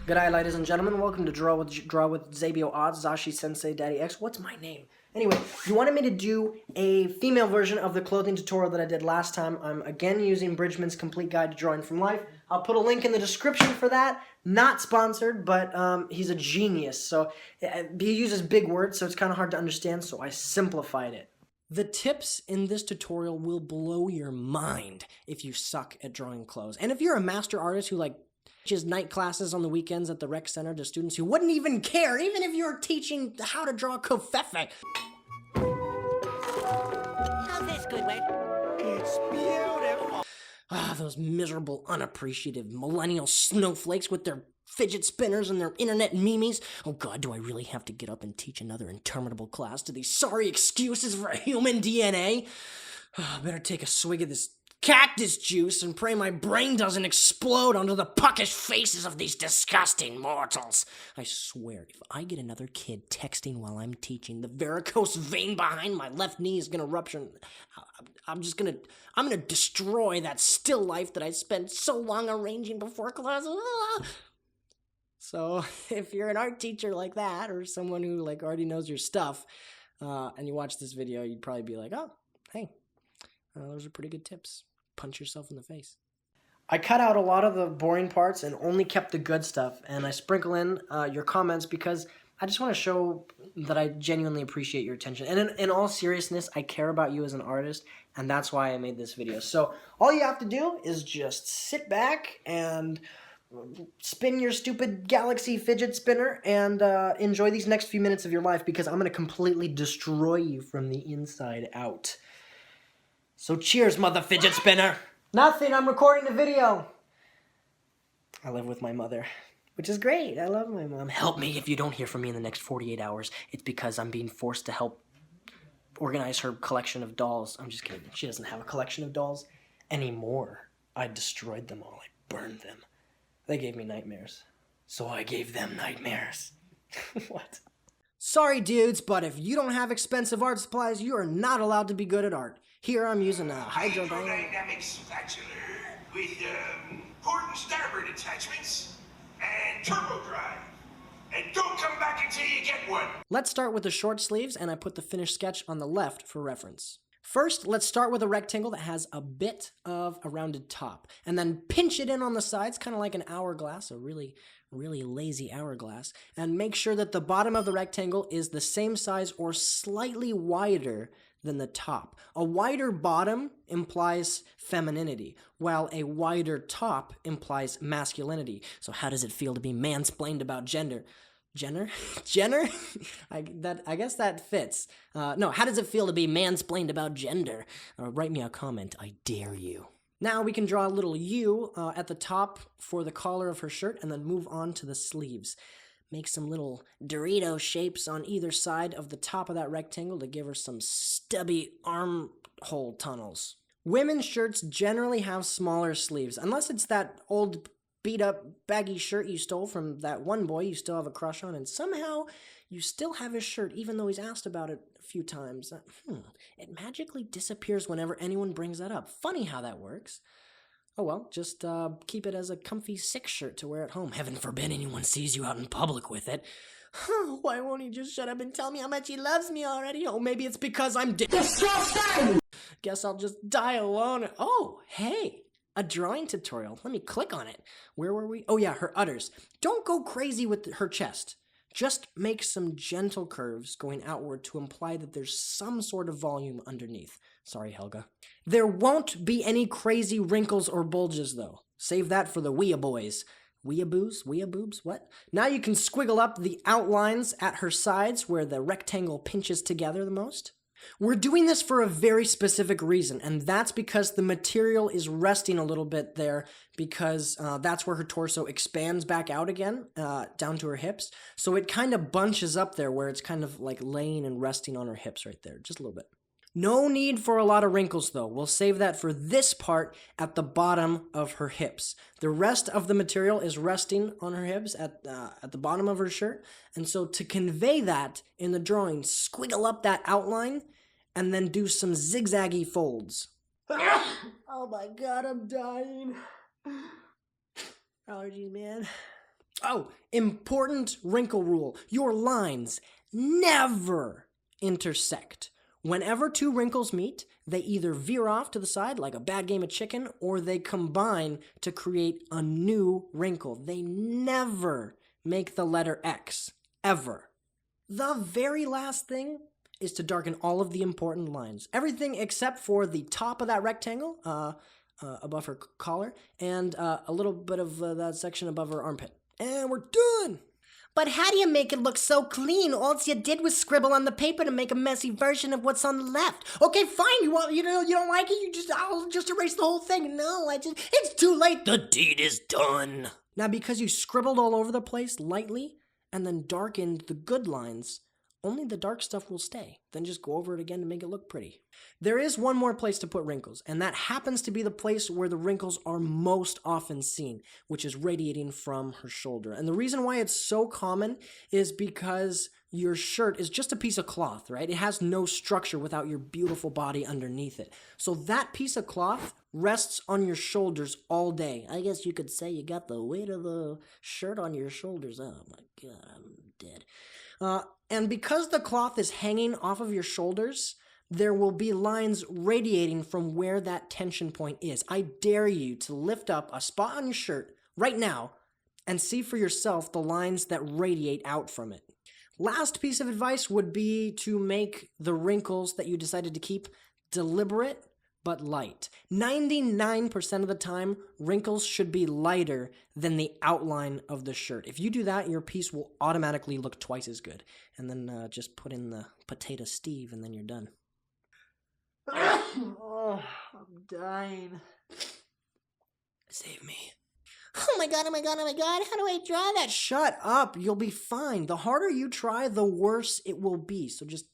G'day, ladies and gentlemen. Welcome to Draw with Xabio Arts, Zashi Sensei Daddy X. What's my name? Anyway, you wanted me to do a female version of the clothing tutorial that I did last time. I'm again using Bridgman's Complete Guide to Drawing from Life. I'll put a link in the description for that. Not sponsored, but he's a genius. So he uses big words, so it's kind of hard to understand, so I simplified it. The tips in this tutorial will blow your mind if you suck at drawing clothes. And if you're a master artist who teaches night classes on the weekends at the rec center to students who wouldn't even care, even if you're teaching how to draw kofefe. How's this, Goodwin? It's beautiful. Ah, those miserable, unappreciative millennial snowflakes with their fidget spinners and their internet memes. Oh God, do I really have to get up and teach another interminable class to these sorry excuses for human DNA? Oh, better take a swig of this cactus juice and pray my brain doesn't explode onto the puckish faces of these disgusting mortals. I swear, if I get another kid texting while I'm teaching, the varicose vein behind my left knee is gonna rupture. I'm gonna destroy that still life that I spent so long arranging before class. So if you're an art teacher like that, or someone who already knows your stuff, and you watch this video, you'd probably be like, oh, hey, those are pretty good tips. Punch yourself in the face. I cut out a lot of the boring parts and only kept the good stuff, and I sprinkle in your comments because I just want to show that I genuinely appreciate your attention. And in all seriousness, I care about you as an artist, and that's why I made this video. So all you have to do is just sit back and spin your stupid galaxy fidget spinner and enjoy these next few minutes of your life, because I'm going to completely destroy you from the inside out. So cheers, mother fidget spinner. Nothing, I'm recording the video. I live with my mother, which is great. I love my mom. Help me if you don't hear from me in the next 48 hours. It's because I'm being forced to help organize her collection of dolls. I'm just kidding. She doesn't have a collection of dolls anymore. I destroyed them all. I burned them. They gave me nightmares. So I gave them nightmares. What? Sorry, dudes, but if you don't have expensive art supplies, you are not allowed to be good at art. Here I'm using a hydrodynamic spatula with port and starboard attachments and turbo drive. And don't come back until you get one. Let's start with the short sleeves, and I put the finished sketch on the left for reference. First, let's start with a rectangle that has a bit of a rounded top, and then pinch it in on the sides, kind of like an hourglass, a really lazy hourglass, and make sure that the bottom of the rectangle is the same size or slightly wider than the top. A wider bottom implies femininity, while a wider top implies masculinity. So how does it feel to be mansplained about gender? Jenner? I guess that fits. No, how does it feel to be mansplained about gender? Write me a comment, I dare you. Now we can draw a little U at the top for the collar of her shirt, and then move on to the sleeves. Make some little Dorito shapes on either side of the top of that rectangle to give her some stubby armhole tunnels. Women's shirts generally have smaller sleeves, unless it's that old beat-up baggy shirt you stole from that one boy you still have a crush on, and somehow you still have his shirt even though he's asked about it a few times. It magically disappears whenever anyone brings that up. Funny how that works. Oh well, just keep it as a comfy sick shirt to wear at home. Heaven forbid anyone sees you out in public with it. Why won't he just shut up and tell me how much he loves me already? Oh, maybe it's because I'm disgusting. Guess I'll just die alone. Oh, hey, a drawing tutorial. Let me click on it. Where were we? Oh yeah, her udders. Don't go crazy with her chest. Just make some gentle curves going outward to imply that there's some sort of volume underneath. Sorry, Helga. There won't be any crazy wrinkles or bulges, though. Save that for the wea boys. Weeaboos? Weeaboobs? What? Now you can squiggle up the outlines at her sides where the rectangle pinches together the most. We're doing this for a very specific reason, and that's because the material is resting a little bit there, because that's where her torso expands back out again, down to her hips. So it kind of bunches up there where it's kind of like laying and resting on her hips right there, just a little bit. No need for a lot of wrinkles, though. We'll save that for this part at the bottom of her hips. The rest of the material is resting on her hips at the bottom of her shirt, and so to convey that in the drawing, squiggle up that outline and then do some zigzaggy folds. Oh my God, I'm dying. Allergies, man. Oh, important wrinkle rule. Your lines never intersect. Whenever two wrinkles meet, they either veer off to the side like a bad game of chicken, or they combine to create a new wrinkle. They never make the letter X, ever. The very last thing is to darken all of the important lines. Everything except for the top of that rectangle, above her collar, and a little bit of that section above her armpit. And we're done! But how do you make it look so clean? All you did was scribble on the paper to make a messy version of what's on the left. Okay, fine. You don't like it? I'll just erase the whole thing. No, it's too late. The deed is done. Now, because you scribbled all over the place lightly and then darkened the good lines, only the dark stuff will stay. Then just go over it again to make it look pretty. There is one more place to put wrinkles, and that happens to be the place where the wrinkles are most often seen, which is radiating from her shoulder. And the reason why it's so common is because your shirt is just a piece of cloth, right? It has no structure without your beautiful body underneath it. So that piece of cloth rests on your shoulders all day. I guess you could say you got the weight of the shirt on your shoulders. Oh my God, I'm dead. And because the cloth is hanging off of your shoulders, there will be lines radiating from where that tension point is. I dare you to lift up a spot on your shirt right now and see for yourself the lines that radiate out from it. Last piece of advice would be to make the wrinkles that you decided to keep deliberate but light. 99% of the time, wrinkles should be lighter than the outline of the shirt. If you do that, your piece will automatically look twice as good. And then just put in the potato Steve, and then you're done. Oh, I'm dying. Save me. Oh my god, how do I draw that? Shut up, you'll be fine. The harder you try, the worse it will be. So just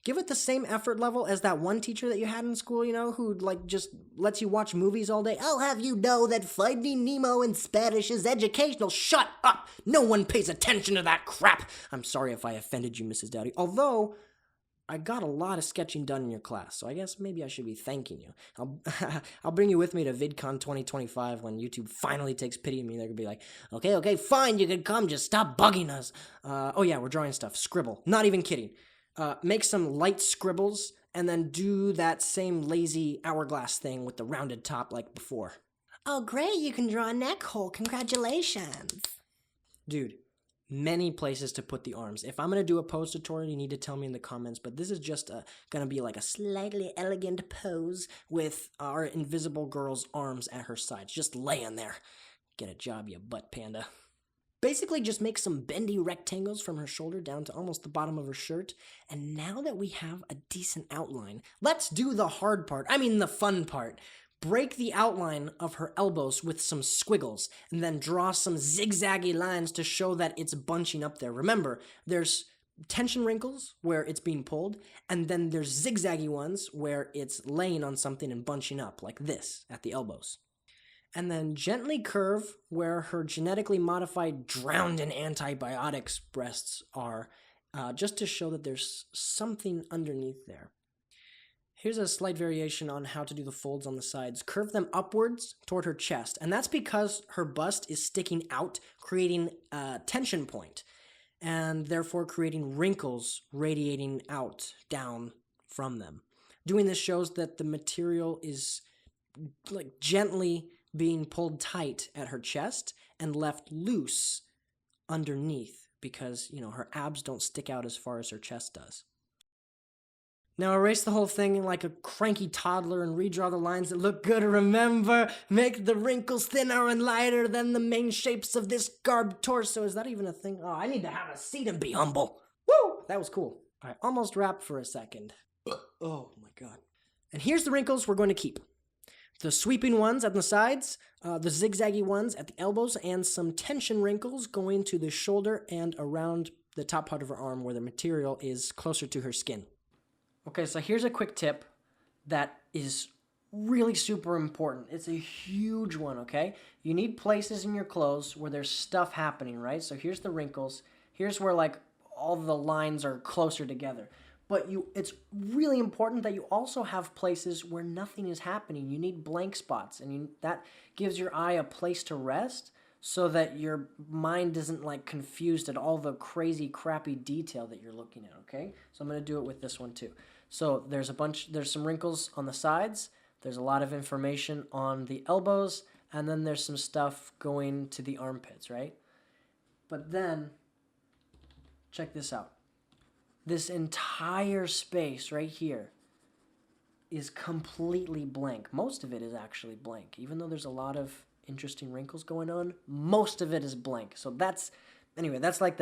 give it the same effort level as that one teacher that you had in school, who just lets you watch movies all day. I'll have you know that Finding Nemo in Spanish is educational. Shut up! No one pays attention to that crap. I'm sorry if I offended you, Mrs. Dowdy. Although, I got a lot of sketching done in your class, so I guess maybe I should be thanking you. I'll bring you with me to VidCon 2025 when YouTube finally takes pity on me. They're gonna be like, okay, fine, you can come, just stop bugging us. Oh yeah, we're drawing stuff. Scribble. Not even kidding. Make some light scribbles, and then do that same lazy hourglass thing with the rounded top like before. Oh great, you can draw a neck hole. Congratulations. Dude, many places to put the arms. If I'm going to do a pose tutorial, you need to tell me in the comments, but this is just going to be like a slightly elegant pose with our invisible girl's arms at her sides, just laying there. Get a job, you butt panda. Basically, just make some bendy rectangles from her shoulder down to almost the bottom of her shirt. And now that we have a decent outline, let's do the hard part. I mean, the fun part. Break the outline of her elbows with some squiggles, and then draw some zigzaggy lines to show that it's bunching up there. Remember, there's tension wrinkles where it's being pulled, and then there's zigzaggy ones where it's laying on something and bunching up, like this, at the elbows. And then gently curve where her genetically modified, drowned in antibiotics breasts are, just to show that there's something underneath there. Here's a slight variation on how to do the folds on the sides. Curve them upwards toward her chest, and that's because her bust is sticking out, creating a tension point, and therefore creating wrinkles radiating out, down from them. Doing this shows that the material is gently being pulled tight at her chest and left loose underneath because, her abs don't stick out as far as her chest does. Now erase the whole thing like a cranky toddler and redraw the lines that look good. Remember, make the wrinkles thinner and lighter than the main shapes of this garbed torso. Is that even a thing? Oh, I need to have a seat and be humble. Woo! That was cool. I almost rapped for a second. Oh my God. And here's the wrinkles we're going to keep. The sweeping ones at the sides, the zigzaggy ones at the elbows, and some tension wrinkles going to the shoulder and around the top part of her arm where the material is closer to her skin. Okay, so here's a quick tip that is really super important. It's a huge one, okay? You need places in your clothes where there's stuff happening, right? So here's the wrinkles. Here's where all the lines are closer together. But it's really important that you also have places where nothing is happening. You need blank spots, and that gives your eye a place to rest. so that your mind isn't like confused at all the crazy crappy detail that you're looking at, okay? So I'm going to do it with this one too. So there's some wrinkles on the sides, there's a lot of information on the elbows, and then there's some stuff going to the armpits, right? But then, check this out. This entire space right here is completely blank. Most of it is actually blank. Even though there's a lot of interesting wrinkles going on, most of it is blank. So that's like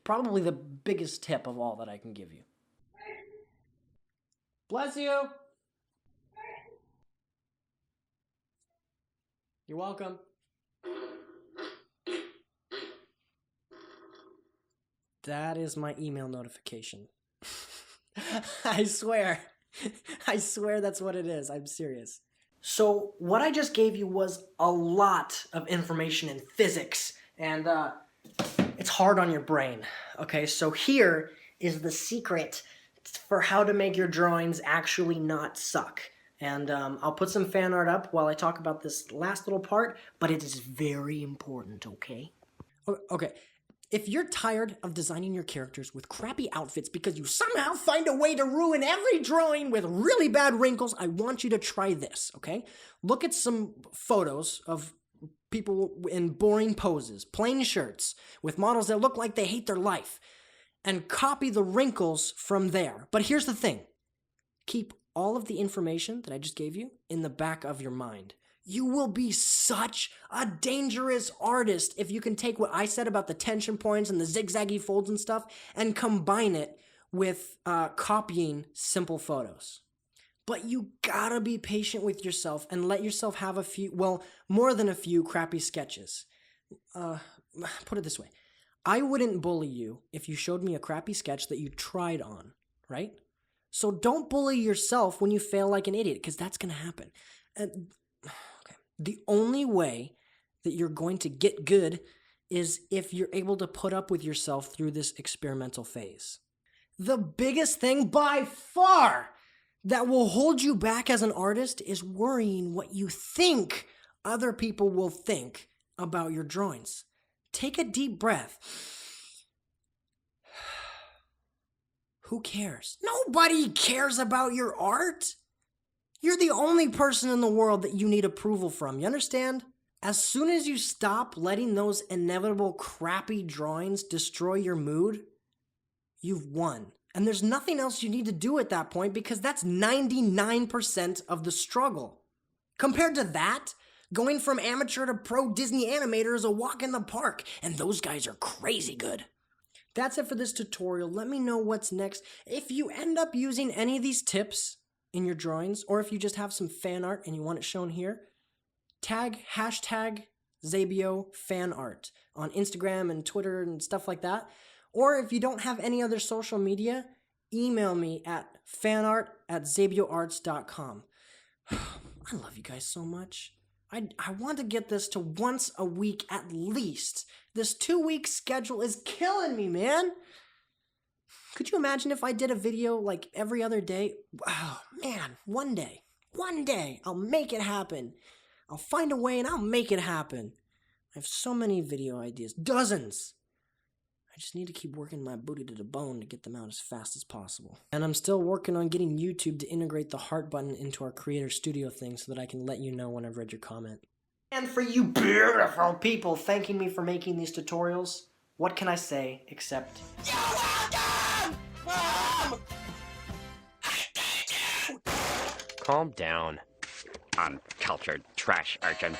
probably the biggest tip of all that I can give you. Bless you. You're welcome. That is my email notification. I swear. I swear that's what it is. I'm serious. So what I just gave you was a lot of information in physics, and it's hard on your brain. Okay, so here is the secret for how to make your drawings actually not suck. And I'll put some fan art up while I talk about this last little part, but it is very important, okay? Okay. If you're tired of designing your characters with crappy outfits because you somehow find a way to ruin every drawing with really bad wrinkles, I want you to try this, okay? Look at some photos of people in boring poses, plain shirts, with models that look like they hate their life, and copy the wrinkles from there. But here's the thing. Keep all of the information that I just gave you in the back of your mind. You will be such a dangerous artist if you can take what I said about the tension points and the zigzaggy folds and stuff and combine it with copying simple photos. But you gotta be patient with yourself and let yourself have a few, well, more than a few crappy sketches. Put it this way. I wouldn't bully you if you showed me a crappy sketch that you tried on, right? So don't bully yourself when you fail like an idiot, because that's gonna happen. The only way that you're going to get good is if you're able to put up with yourself through this experimental phase. The biggest thing by far that will hold you back as an artist is worrying what you think other people will think about your drawings. Take a deep breath. Who cares? Nobody cares about your art. You're the only person in the world that you need approval from, you understand? As soon as you stop letting those inevitable crappy drawings destroy your mood, you've won. And there's nothing else you need to do at that point because that's 99% of the struggle. Compared to that, going from amateur to pro Disney animator is a walk in the park, and those guys are crazy good. That's it for this tutorial. Let me know what's next. If you end up using any of these tips in your drawings, or if you just have some fan art and you want it shown here, tag #Xabio fan art on Instagram and Twitter and stuff like that. Or if you don't have any other social media, email me at fanart@xabioarts.com. I love you guys so much. I want to get this to once a week at least. This 2-week schedule is killing me, man. Could you imagine if I did a video like every other day? Oh, man, one day, I'll make it happen. I'll find a way and I'll make it happen. I have so many video ideas, dozens. I just need to keep working my booty to the bone to get them out as fast as possible. And I'm still working on getting YouTube to integrate the heart button into our Creator Studio thing so that I can let you know when I've read your comment. And for you beautiful people thanking me for making these tutorials, what can I say except... You're welcome! Mom! I did you! Calm down, uncultured trash urchin.